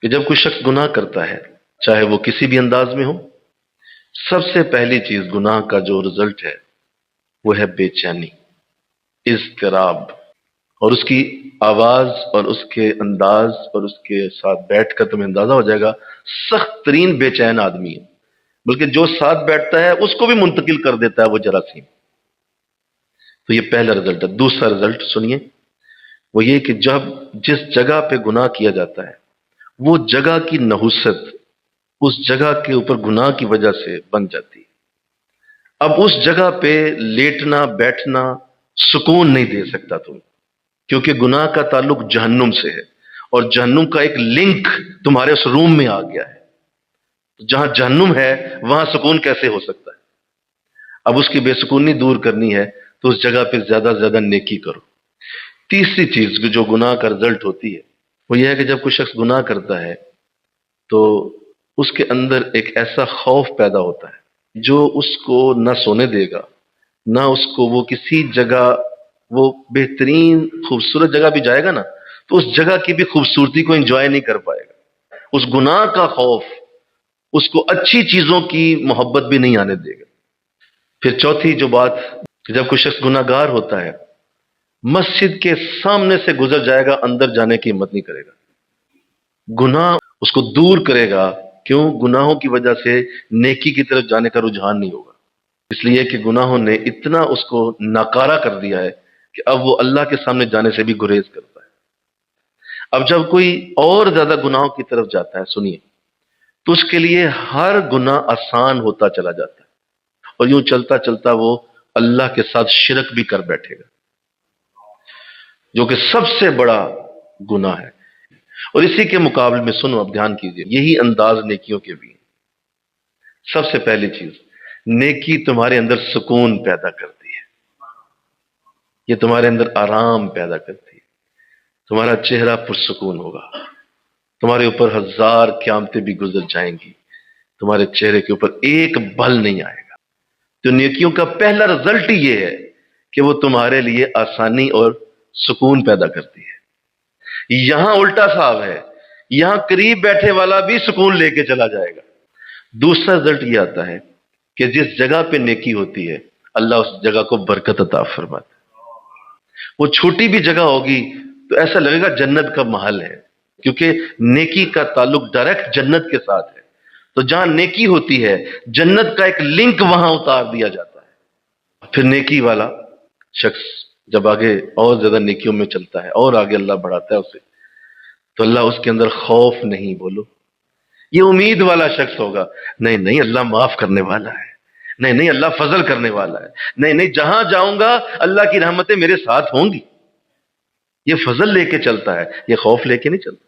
کہ جب کوئی شخص گناہ کرتا ہے چاہے وہ کسی بھی انداز میں ہو، سب سے پہلی چیز گناہ کا جو رزلٹ ہے وہ ہے بے چینی، اضطراب، اور اس کی آواز اور اس کے انداز اور اس کے ساتھ بیٹھ کر تمہیں اندازہ ہو جائے گا سخت ترین بے چین آدمی ہے، بلکہ جو ساتھ بیٹھتا ہے اس کو بھی منتقل کر دیتا ہے وہ جراثیم۔ تو یہ پہلا رزلٹ ہے۔ دوسرا رزلٹ سنیے، وہ یہ کہ جب جس جگہ پہ گناہ کیا جاتا ہے وہ جگہ کی نحوست اس جگہ کے اوپر گناہ کی وجہ سے بن جاتی ہے۔ اب اس جگہ پہ لیٹنا بیٹھنا سکون نہیں دے سکتا تم، کیونکہ گناہ کا تعلق جہنم سے ہے، اور جہنم کا ایک لنک تمہارے اس روم میں آ گیا ہے۔ جہاں جہنم ہے وہاں سکون کیسے ہو سکتا ہے؟ اب اس کی بے سکونی دور کرنی ہے تو اس جگہ پہ زیادہ سے زیادہ نیکی کرو۔ تیسری چیز جو گناہ کا رزلٹ ہوتی ہے وہ یہ ہے کہ جب کوئی شخص گناہ کرتا ہے تو اس کے اندر ایک ایسا خوف پیدا ہوتا ہے جو اس کو نہ سونے دے گا، نہ اس کو وہ کسی جگہ، وہ بہترین خوبصورت جگہ بھی جائے گا نا تو اس جگہ کی بھی خوبصورتی کو انجوائے نہیں کر پائے گا۔ اس گناہ کا خوف اس کو اچھی چیزوں کی محبت بھی نہیں آنے دے گا۔ پھر چوتھی جو بات کہ جب کوئی شخص گناہ گار ہوتا ہے مسجد کے سامنے سے گزر جائے گا، اندر جانے کی ہمت نہیں کرے گا۔ گناہ اس کو دور کرے گا، کیوں؟ گناہوں کی وجہ سے نیکی کی طرف جانے کا رجحان نہیں ہوگا، اس لیے کہ گناہوں نے اتنا اس کو ناکارہ کر دیا ہے کہ اب وہ اللہ کے سامنے جانے سے بھی گریز کرتا ہے۔ اب جب کوئی اور زیادہ گناہوں کی طرف جاتا ہے سنیے تو اس کے لیے ہر گناہ آسان ہوتا چلا جاتا ہے، اور یوں چلتا چلتا وہ اللہ کے ساتھ شرک بھی کر بیٹھے گا، جو کہ سب سے بڑا گناہ ہے۔ اور اسی کے مقابلے میں سنو، اب دھیان کیجئے، یہی انداز نیکیوں کے بھی ہیں۔ سب سے پہلی چیز، نیکی تمہارے اندر سکون پیدا کرتی ہے، یہ تمہارے اندر آرام پیدا کرتی ہے، تمہارا چہرہ پرسکون ہوگا، تمہارے اوپر ہزار قیامتیں بھی گزر جائیں گی، تمہارے چہرے کے اوپر ایک بل نہیں آئے گا۔ تو نیکیوں کا پہلا رزلٹ ہی یہ ہے کہ وہ تمہارے لیے آسانی اور سکون پیدا کرتی ہے۔ یہاں الٹا صاحب ہے، یہاں قریب بیٹھے والا بھی سکون لے کے چلا جائے گا۔ دوسرا رزلٹ یہ آتا ہے کہ جس جگہ پہ نیکی ہوتی ہے اللہ اس جگہ کو برکت عطا فرماتا ہے۔ وہ چھوٹی بھی جگہ ہوگی تو ایسا لگے گا جنت کا محل ہے، کیونکہ نیکی کا تعلق ڈائریکٹ جنت کے ساتھ ہے۔ تو جہاں نیکی ہوتی ہے جنت کا ایک لنک وہاں اتار دیا جاتا ہے۔ پھر نیکی والا شخص جب آگے اور زیادہ نیکیوں میں چلتا ہے اور آگے اللہ بڑھاتا ہے اسے، تو اللہ اس کے اندر خوف نہیں، بولو، یہ امید والا شخص ہوگا، نہیں نہیں اللہ معاف کرنے والا ہے، نہیں نہیں اللہ فضل کرنے والا ہے، نہیں نہیں جہاں جاؤں گا اللہ کی رحمتیں میرے ساتھ ہوں گی۔ یہ فضل لے کے چلتا ہے، یہ خوف لے کے نہیں چلتا۔